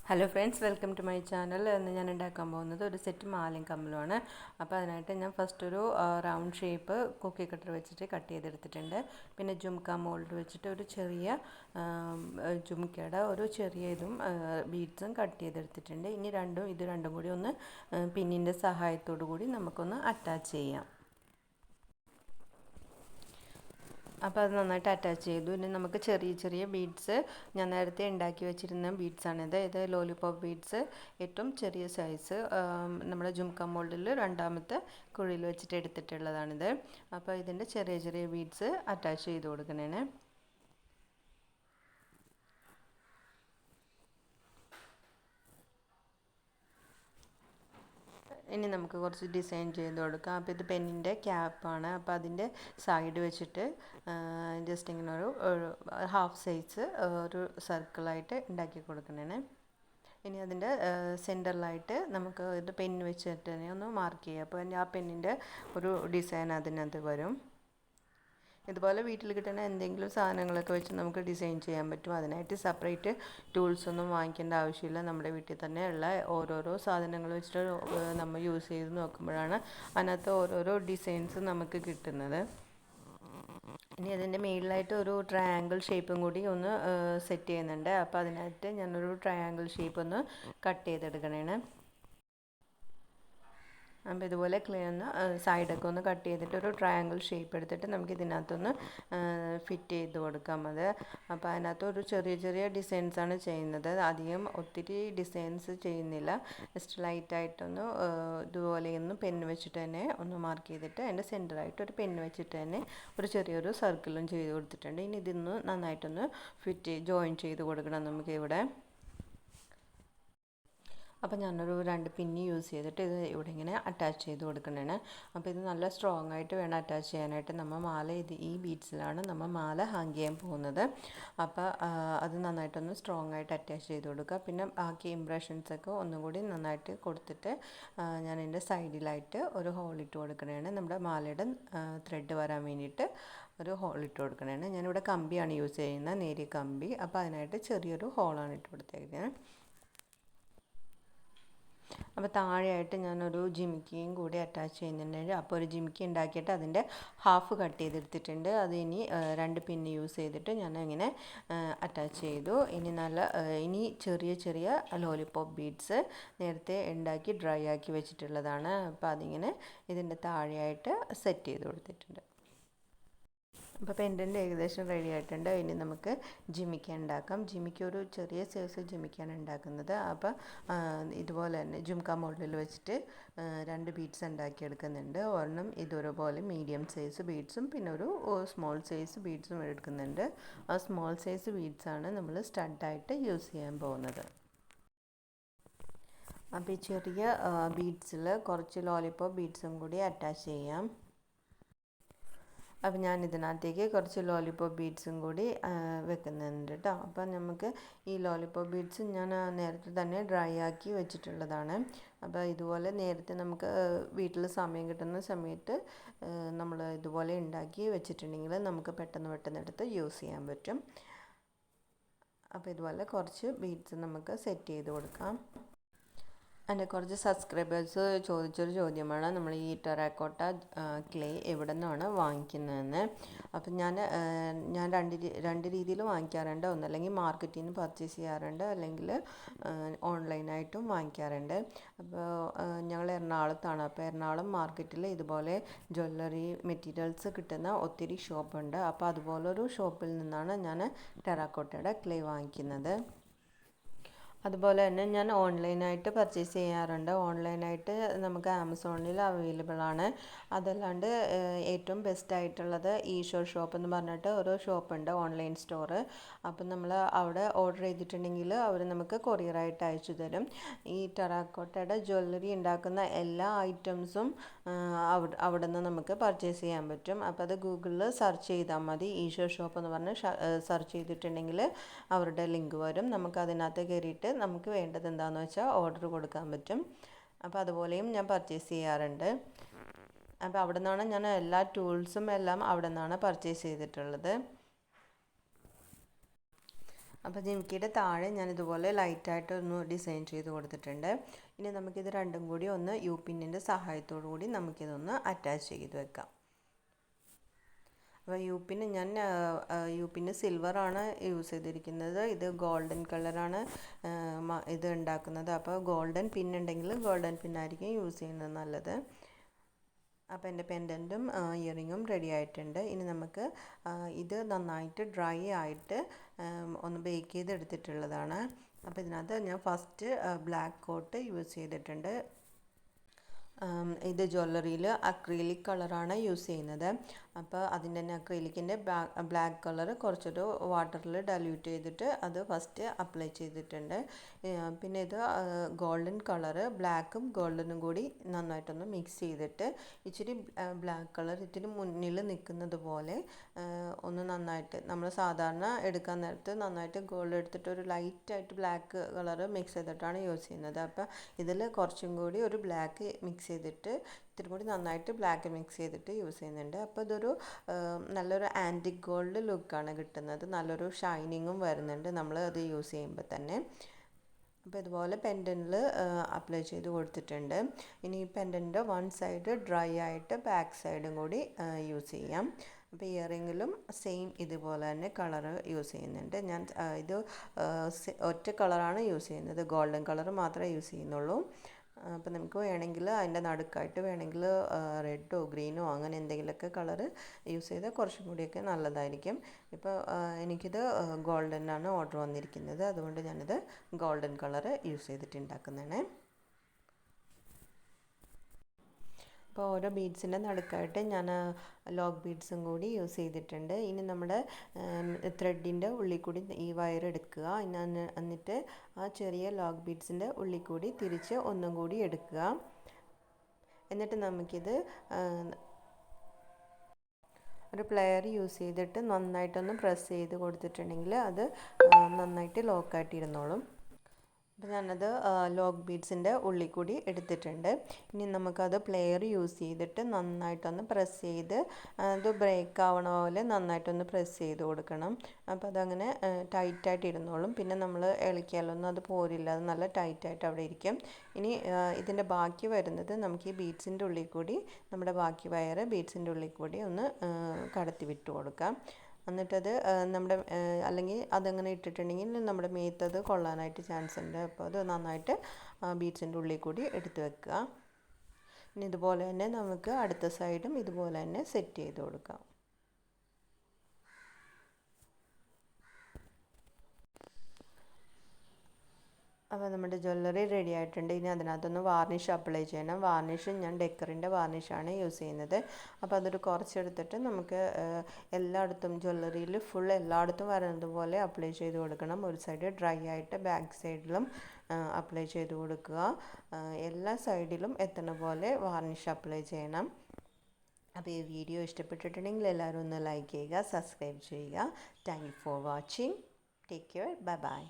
Hello friends, welcome to my channel. ഇന്ന് ഞാൻ ഉണ്ടാക്കാൻ പോകുന്നത് ഒരു സെറ്റ് മാലയും കമ്മലുമാണ്. അപ്പോൾ അതിനായിട്ട് ഞാൻ ഫസ്റ്റ് ഒരു റൗണ്ട് ഷേപ്പ് കുക്കി കട്ടർ വെച്ചിട്ട് കട്ട് ചെയ്തെടുത്തിട്ടുണ്ട്. പിന്നെ ജുംക്ക മോൾഡ് വെച്ചിട്ട് ഒരു ചെറിയ ജുംക്കയുടെ ഒരു ചെറിയ ഇതും ബീഡ്സും കട്ട് ചെയ്തെടുത്തിട്ടുണ്ട്. ഇനി ഇത് രണ്ടും കൂടി ഒന്ന് പിന്നിൻ്റെ സഹായത്തോടു കൂടി നമുക്കൊന്ന് അറ്റാച്ച് ചെയ്യാം. അപ്പോൾ അത് നന്നായിട്ട് അറ്റാച്ച് ചെയ്തു. ഇനി നമുക്ക് ചെറിയ ചെറിയ ബീഡ്സ്, ഞാൻ നേരത്തെ ഉണ്ടാക്കി വെച്ചിരുന്ന ബീഡ്സാണിത്. ഇത് ലോലിപോപ്പ് ബീഡ്സ്, ഏറ്റവും ചെറിയ സൈസ്, നമ്മുടെ ജുംക്ക മോൾഡിൽ രണ്ടാമത്തെ കുഴിയിൽ വെച്ചിട്ട് എടുത്തിട്ടുള്ളതാണിത്. അപ്പോൾ ഇതിൻ്റെ ചെറിയ ചെറിയ ബീഡ്സ് അറ്റാച്ച് ചെയ്ത് കൊടുക്കണേ. ഇനി നമുക്ക് കുറച്ച് ഡിസൈൻ ചെയ്ത് കൊടുക്കാം. അപ്പോൾ ഇത് പെന്നിൻ്റെ ക്യാപ്പാണ്. അപ്പോൾ അതിൻ്റെ സൈഡ് വെച്ചിട്ട് ജസ്റ്റ് ഇങ്ങനെ ഒരു ഹാഫ് സൈസ് ഒരു സർക്കിളായിട്ട് ഉണ്ടാക്കി കൊടുക്കണേ. ഇനി അതിൻ്റെ സെൻറ്ററിലായിട്ട് നമുക്ക് ഇത് പെന്ന് വെച്ചിട്ട് തന്നെ ഒന്ന് മാർക്ക് ചെയ്യാം. അപ്പോൾ ആ പെന്നിൻ്റെ ഒരു ഡിസൈൻ അതിനകത്ത് വരും. ഇതുപോലെ വീട്ടിൽ കിട്ടുന്ന എന്തെങ്കിലും സാധനങ്ങളൊക്കെ വെച്ച് നമുക്ക് ഡിസൈൻ ചെയ്യാൻ പറ്റും. അതിനായിട്ട് സെപ്പറേറ്റ് ടൂൾസ് ഒന്നും വാങ്ങിക്കേണ്ട ആവശ്യമില്ല. നമ്മുടെ വീട്ടിൽ തന്നെ ഉള്ള ഓരോരോ സാധനങ്ങൾ വെച്ചിട്ട് നമ്മൾ യൂസ് ചെയ്ത് നോക്കുമ്പോഴാണ് അതിനകത്ത് ഓരോരോ ഡിസൈൻസ് നമുക്ക് കിട്ടുന്നത്. ഇനി അതിൻ്റെ മേളിലായിട്ട് ഒരു ട്രയാങ്കിൾ ഷേപ്പും കൂടി ഒന്ന് സെറ്റ് ചെയ്യുന്നുണ്ട്. അപ്പോൾ അതിനായിട്ട് ഞാനൊരു ട്രയാങ്കിൾ ഷേപ്പ് ഒന്ന് കട്ട് ചെയ്തെടുക്കണേ. അപ്പോൾ ഇതുപോലെ ഒന്ന് സൈഡൊക്കെ ഒന്ന് കട്ട് ചെയ്തിട്ട് ഒരു ട്രയാങ്കിൾ ഷേപ്പ് എടുത്തിട്ട് നമുക്ക് ഇതിനകത്തൊന്ന് ഫിറ്റ് ചെയ്ത് കൊടുക്കാം. അപ്പോൾ അതിനകത്ത് ഒരു ചെറിയ ചെറിയ ഡിസൈൻസാണ് ചെയ്യുന്നത്. അധികം ഒത്തിരി ഡിസൈൻസ് ചെയ്യുന്നില്ല. ജസ്റ്റ് ലൈറ്റായിട്ടൊന്ന് ഇതുപോലെ ഒന്ന് പെന്ന് വെച്ചിട്ട് തന്നെ ഒന്ന് മാർക്ക് ചെയ്തിട്ട് അതിൻ്റെ സെൻറ്ററായിട്ട് ഒരു പെന്ന് വെച്ചിട്ട് തന്നെ ഒരു ചെറിയൊരു സർക്കിളും ചെയ്ത് കൊടുത്തിട്ടുണ്ട്. ഇനി ഇതൊന്ന് നന്നായിട്ടൊന്ന് ജോയിൻ ചെയ്ത് കൊടുക്കണം നമുക്ക് ഇവിടെ. അപ്പോൾ ഞാനൊരു 2 പിന്നി യൂസ് ചെയ്തിട്ട് ഇത് ഇവിടെ ഇങ്ങനെ അറ്റാച്ച് ചെയ്ത് കൊടുക്കണേ. അപ്പോൾ ഇത് നല്ല സ്ട്രോങ് ആയിട്ട് വേണം അറ്റാച്ച് ചെയ്യാനായിട്ട്. ഈ ബീഡ്സിലാണ് നമ്മൾ മാല ഹാങ് ചെയ്യാൻ പോകുന്നത്. അപ്പോൾ അത് നന്നായിട്ടൊന്ന് സ്ട്രോങ് ആയിട്ട് അറ്റാച്ച് ചെയ്ത് കൊടുക്കുക. പിന്നെ ബാക്കി ഇംപ്രഷൻസൊക്കെ ഒന്നും കൂടി നന്നായിട്ട് കൊടുത്തിട്ട് ഞാൻ എൻ്റെ സൈഡിലായിട്ട് ഒരു ഹോൾ ഇട്ട് കൊടുക്കണേ. നമ്മുടെ മാലയുടെ ത്രെഡ് വരാൻ വേണ്ടിയിട്ട് ഒരു ഹോൾ ഇട്ട് കൊടുക്കണേ. ഞാനിവിടെ കമ്പിയാണ് യൂസ് ചെയ്യുന്നത്, നേരിയ കമ്പി. അപ്പോൾ അതിനായിട്ട് ചെറിയൊരു ഹോളാണ് ഇട്ട് കൊടുത്തേക്കുന്നത്. അപ്പോൾ താഴെയായിട്ട് ഞാനൊരു ജിമിക്കിയും കൂടി അറ്റാച്ച് ചെയ്യുന്നുണ്ട്. അപ്പോൾ ഒരു ജിമിക്കി ഉണ്ടാക്കിയിട്ട് അതിൻ്റെ ഹാഫ് കട്ട് ചെയ്തെടുത്തിട്ടുണ്ട്. അത് ഇനി 2 പിന്ന് യൂസ് ചെയ്തിട്ട് ഞാൻ ഇങ്ങനെ അറ്റാച്ച് ചെയ്തു. ഇനി ചെറിയ ചെറിയ ലോലിപോപ്പ് ബീഡ്സ് നേരത്തെ ഉണ്ടാക്കി ഡ്രൈ ആക്കി വെച്ചിട്ടുള്ളതാണ്. അപ്പോൾ അതിങ്ങനെ ഇതിൻ്റെ താഴെയായിട്ട് സെറ്റ് ചെയ്ത് കൊടുത്തിട്ടുണ്ട്. അപ്പോൾ പെൻഡൻ്റ് ഏകദേശം റെഡി ആയിട്ടുണ്ട്. ഇനി നമുക്ക് ജിമിക്ക ഉണ്ടാക്കാം. ജിമിക്ക ഒരു ചെറിയ സൈസ് ജിമിക്കാണ് ഉണ്ടാക്കുന്നത്. അപ്പോൾ ഇതുപോലെ തന്നെ ജുംക്ക മോഡലിൽ വെച്ചിട്ട് 2 ബീഡ്സ് ഉണ്ടാക്കിയെടുക്കുന്നുണ്ട്. ഒരെണ്ണം ഇതുപോലെ മീഡിയം സൈസ് ബീഡ്സും പിന്നെ ഒരു സ്മോൾ സൈസ് ബീഡ്സും എടുക്കുന്നുണ്ട്. ആ സ്മോൾ സൈസ് ബീഡ്സാണ് നമ്മൾ സ്റ്റഡായിട്ട് യൂസ് ചെയ്യാൻ പോകുന്നത്. അപ്പോൾ ഈ ചെറിയ ബീഡ്സിൽ കുറച്ച് ലോലിപോപ്പ് ബീഡ്സും കൂടി അറ്റാച്ച് ചെയ്യാം. അപ്പോൾ ഞാൻ ഇതിനകത്തേക്ക് കുറച്ച് ലോലിപോപ്പ് ബീഡ്സും കൂടി വെക്കുന്നുണ്ട് കേട്ടോ. അപ്പോൾ നമുക്ക് ഈ ലോലിപോപ്പ് ബീഡ്സ് ഞാൻ നേരത്തെ തന്നെ ഡ്രൈ ആക്കി വെച്ചിട്ടുള്ളതാണ്. അപ്പോൾ ഇതുപോലെ നേരത്തെ നമുക്ക് വീട്ടിൽ സമയം കിട്ടുന്ന സമയത്ത് നമ്മൾ ഇതുപോലെ ഉണ്ടാക്കി വെച്ചിട്ടുണ്ടെങ്കിൽ നമുക്ക് പെട്ടെന്ന് എടുത്ത് യൂസ് ചെയ്യാൻ പറ്റും. അപ്പോൾ ഇതുപോലെ കുറച്ച് ബീഡ്സ് നമുക്ക് സെറ്റ് ചെയ്ത് കൊടുക്കാം. എൻ്റെ കുറച്ച് സബ്സ്ക്രൈബേഴ്സ് ചോദിച്ചൊരു ചോദ്യമാണ്, നമ്മൾ ഈ ടെറാക്കോട്ട ക്ലേ എവിടെ നിന്നാണ് വാങ്ങിക്കുന്നതെന്ന്. അപ്പം ഞാൻ രണ്ട് രീതിയിൽ വാങ്ങിക്കാറുണ്ട്. ഒന്നല്ലെങ്കിൽ മാർക്കറ്റിൽ നിന്ന് പർച്ചേസ് ചെയ്യാറുണ്ട്, അല്ലെങ്കിൽ ഓൺലൈനായിട്ടും വാങ്ങിക്കാറുണ്ട്. അപ്പോൾ ഞങ്ങൾ എറണാകുളത്താണ്. അപ്പോൾ എറണാകുളം മാർക്കറ്റിൽ ഇതുപോലെ ജ്വല്ലറി മെറ്റീരിയൽസ് കിട്ടുന്ന ഒത്തിരി ഷോപ്പുണ്ട്. അപ്പോൾ അതുപോലൊരു ഷോപ്പിൽ നിന്നാണ് ഞാൻ ടെറാക്കോട്ടയുടെ ക്ലേ വാങ്ങിക്കുന്നത്. അതുപോലെ തന്നെ ഞാൻ ഓൺലൈനായിട്ട് പർച്ചേസ് ചെയ്യാറുണ്ട്. ഓൺലൈനായിട്ട് നമുക്ക് ആമസോണിൽ അവൈലബിൾ ആണ്. അതല്ലാണ്ട് ഏറ്റവും ബെസ്റ്റ് ആയിട്ടുള്ളത് ഷോപ്പ് എന്ന് പറഞ്ഞിട്ട് ഒരു ഷോപ്പുണ്ട്, ഓൺലൈൻ സ്റ്റോറ്. അപ്പം നമ്മൾ അവിടെ ഓർഡർ ചെയ്തിട്ടുണ്ടെങ്കിൽ അവർ നമുക്ക് കൊറിയറായിട്ട് അയച്ചു തരും. ഈ ടെറാക്കോട്ടയുടെ ജ്വല്ലറി ഉണ്ടാക്കുന്ന എല്ലാ ഐറ്റംസും അവിടെ നിന്ന് നമുക്ക് പർച്ചേസ് ചെയ്യാൻ പറ്റും. അപ്പോൾ അത് ഗൂഗിളിൽ സെർച്ച് ചെയ്താൽ മതി. ഷോപ്പ് എന്ന് പറഞ്ഞ് സെർച്ച് ചെയ്തിട്ടുണ്ടെങ്കിൽ അവരുടെ ലിങ്ക് വരും. നമുക്ക് അതിനകത്ത് കയറിയിട്ട് നമുക്ക് വേണ്ടത് എന്താണെന്ന് വെച്ചാൽ ഓർഡർ കൊടുക്കാൻ പറ്റും. അപ്പോൾ അതുപോലെയും ഞാൻ പർച്ചേസ് ചെയ്യാറുണ്ട്. അപ്പോൾ അവിടെ നിന്നാണ് ഞാൻ എല്ലാ ടൂൾസും എല്ലാം അവിടെ നിന്നാണ് പർച്ചേസ് ചെയ്തിട്ടുള്ളത്. അപ്പോൾ ജിമിക്കിയുടെ താഴെ ഞാൻ ഇതുപോലെ ലൈറ്റായിട്ട് ഒന്ന് ഡിസൈൻ ചെയ്ത് കൊടുത്തിട്ടുണ്ട്. ഇനി നമുക്കിത് രണ്ടും കൂടി ഒന്ന് യു പിന്നിൻ്റെ സഹായത്തോടു കൂടി നമുക്കിതൊന്ന് അറ്റാച്ച് ചെയ്ത് വെക്കാം. അപ്പോൾ യു പിന്ന് സിൽവറാണ് യൂസ് ചെയ്തിരിക്കുന്നത്. ഇത് ഗോൾഡൻ കളറാണ് ഇത് ഉണ്ടാക്കുന്നത്. അപ്പോൾ ഗോൾഡൻ പിൻ ഉണ്ടെങ്കിൽ ഗോൾഡൻ പിന്നായിരിക്കും യൂസ് ചെയ്യുന്നത് നല്ലത്. അപ്പോൾ എൻ്റെ പെൻഡൻറ്റും ഇയറിങ്ങും റെഡി ആയിട്ടുണ്ട്. ഇനി നമുക്ക് ഇത് നന്നായിട്ട് ഡ്രൈ ആയിട്ട് ഒന്ന് ബേക്ക് ചെയ്തെടുത്തിട്ടുള്ളതാണ്. അപ്പോൾ ഇതിനകത്ത് ഞാൻ ഫസ്റ്റ് ബ്ലാക്ക് കോട്ട് യൂസ് ചെയ്തിട്ടുണ്ട്. ഇത് ജ്വല്ലറിയിൽ അക്രിലിക് കളറാണ് യൂസ് ചെയ്യുന്നത്. അപ്പോൾ അതിൻ്റെ തന്നെ അക്രിലിക്കിൻ്റെ ബ്ലാക്ക് കളർ കുറച്ചൊരു വാട്ടറിൽ ഡൈല്യൂട്ട് ചെയ്തിട്ട് അത് ഫസ്റ്റ് അപ്ലൈ ചെയ്തിട്ടുണ്ട്. പിന്നെ ഇത് ഗോൾഡൻ കളറ് ബ്ലാക്കും ഗോൾഡനും കൂടി നന്നായിട്ടൊന്ന് മിക്സ് ചെയ്തിട്ട് ഇച്ചിരി ബ്ലാക്ക് കളർ ഇത്തിരി മുന്നിൽ നിൽക്കുന്നത് പോലെ ഒന്ന് നന്നായിട്ട് നമ്മൾ സാധാരണ എടുക്കാൻ നേരത്ത് നന്നായിട്ട് ഗോൾഡ് എടുത്തിട്ട് ഒരു ലൈറ്റായിട്ട് ബ്ലാക്ക് കളറ് മിക്സ് ചെയ്തിട്ടാണ് യൂസ് ചെയ്യുന്നത്. അപ്പോൾ ഇതിൽ കുറച്ചും കൂടി ഒരു ബ്ലാക്ക് മിക്സ് ചെയ്തിട്ട് ഇത്തിരി കൂടി നന്നായിട്ട് ബ്ലാക്ക് മിക്സ് ചെയ്തിട്ട് യൂസ് ചെയ്യുന്നുണ്ട്. അപ്പോൾ ഇതൊരു നല്ലൊരു ആൻറ്റിക് ഗോൾഡ് ലുക്കാണ് കിട്ടുന്നത്. നല്ലൊരു ഷൈനിങ്ങും വരുന്നുണ്ട് നമ്മൾ അത് യൂസ് ചെയ്യുമ്പോൾ തന്നെ. അപ്പോൾ ഇതുപോലെ പെൻഡൻറ്റിൽ അപ്ലൈ ചെയ്ത് കൊടുത്തിട്ടുണ്ട്. ഇനി ഈ പെൻഡൻറ്റ് വൺ സൈഡ് ഡ്രൈ ആയിട്ട് ബാക്ക് സൈഡും കൂടി യൂസ് ചെയ്യാം. അപ്പോൾ ഇയറിങ്ങിലും സെയിം ഇതുപോലെ തന്നെ കളർ യൂസ് ചെയ്യുന്നുണ്ട്. ഞാൻ ഇത് ഒറ്റ കളറാണ് യൂസ് ചെയ്യുന്നത്, ഗോൾഡൻ കളർ മാത്രമേ യൂസ് ചെയ്യുന്നുള്ളൂ. അപ്പോൾ നമുക്ക് വേണമെങ്കിൽ അതിൻ്റെ നടുക്കായിട്ട് വേണമെങ്കിൽ റെഡോ ഗ്രീനോ അങ്ങനെ എന്തെങ്കിലുമൊക്കെ കളറ് യൂസ് ചെയ്താൽ കുറച്ചും കൂടിയൊക്കെ നല്ലതായിരിക്കും. ഇപ്പോൾ എനിക്കിത് ഗോൾഡനാണ് ഓർഡർ വന്നിരിക്കുന്നത്, അതുകൊണ്ട് ഞാനിത് ഗോൾഡൻ കളറ് യൂസ് ചെയ്തിട്ട് ഉണ്ടാക്കുന്നതാണ്. അപ്പോൾ ഓരോ ബീഡ്സിൻ്റെ നടുക്കായിട്ട് ഞാൻ ലോക്ക് ബീഡ്സും കൂടി യൂസ് ചെയ്തിട്ടുണ്ട്. ഇനി നമ്മുടെ ത്രെഡിൻ്റെ ഉള്ളിൽ കൂടി ഈ വയർ എടുക്കുക. എന്നിട്ട് ആ ചെറിയ ലോക്ക് ബീഡ്സിൻ്റെ ഉള്ളിൽ കൂടി തിരിച്ച് ഒന്നും കൂടി എടുക്കുക. എന്നിട്ട് നമുക്കിത് ഒരു പ്ലെയർ യൂസ് ചെയ്തിട്ട് നന്നായിട്ടൊന്ന് പ്രസ് ചെയ്ത് കൊടുത്തിട്ടുണ്ടെങ്കിൽ അത് നന്നായിട്ട് ലോക്കായിട്ട് ഇരുന്നോളും. അപ്പോൾ ഞാനത് ലോക്ക് ബീഡ്സിൻ്റെ ഉള്ളിൽ കൂടി എടുത്തിട്ടുണ്ട്. ഇനി നമുക്കത് പ്ലെയർ യൂസ് ചെയ്തിട്ട് നന്നായിട്ടൊന്ന് പ്രസ് ചെയ്ത് അത് ബ്രേക്ക് ആവണ പോലെ നന്നായിട്ടൊന്ന് പ്രസ് ചെയ്ത് കൊടുക്കണം. അപ്പോൾ അതങ്ങനെ ടൈറ്റായിട്ട് ഇരുന്നോളും. പിന്നെ നമ്മൾ ഇളക്കിയാലൊന്നും അത് പോരില്ല, അത് നല്ല ടൈറ്റായിട്ട് അവിടെ ഇരിക്കും. ഇനി ഇതിൻ്റെ ബാക്കി വരുന്നത് നമുക്ക് ഈ ബീഡ്സിൻ്റെ ഉള്ളിൽ കൂടി നമ്മുടെ ബാക്കി വയർ ബീഡ്സിൻ്റെ ഉള്ളിൽ കൂടി ഒന്ന് കടത്തി വിട്ട് കൊടുക്കാം. എന്നിട്ടത് നമ്മുടെ അല്ലെങ്കിൽ അതങ്ങനെ ഇട്ടിട്ടുണ്ടെങ്കിൽ നമ്മുടെ മേത്തത് കൊള്ളാനായിട്ട് ചാൻസ് ഉണ്ട്. അപ്പോൾ അത് നന്നായിട്ട് ബീഡ്സിൻ്റെ ഉള്ളിൽ കൂടി എടുത്ത് വെക്കുക. ഇനി ഇതുപോലെ തന്നെ നമുക്ക് അടുത്ത സൈഡും ഇതുപോലെ തന്നെ സെറ്റ് ചെയ്ത് കൊടുക്കാം. അപ്പോൾ നമ്മുടെ ജ്വല്ലറി റെഡി ആയിട്ടുണ്ട്. ഇനി അതിനകത്തൊന്ന് വാർണിഷ് അപ്ലൈ ചെയ്യണം. വാർണിഷ് ഞാൻ ഡെക്കറിൻ്റെ വാർണിഷാണ് യൂസ് ചെയ്യുന്നത്. അപ്പോൾ അതൊരു കുറച്ചെടുത്തിട്ട് നമുക്ക് എല്ലായിടത്തും ജ്വല്ലറിയിൽ ഫുൾ എല്ലായിടത്തും വരുന്നത് പോലെ അപ്ലൈ ചെയ്ത് കൊടുക്കണം. ഒരു സൈഡ് ഡ്രൈ ആയിട്ട് ബാക്ക് സൈഡിലും അപ്ലൈ ചെയ്ത് കൊടുക്കുക. എല്ലാ സൈഡിലും എത്തുന്ന പോലെ വാർണിഷ് അപ്ലൈ ചെയ്യണം. അപ്പോൾ ഈ വീഡിയോ ഇഷ്ടപ്പെട്ടിട്ടുണ്ടെങ്കിൽ എല്ലാവരും ഒന്ന് ലൈക്ക് ചെയ്യുക, സബ്സ്ക്രൈബ് ചെയ്യുക. Thank you for watching. Take care. Bye bye.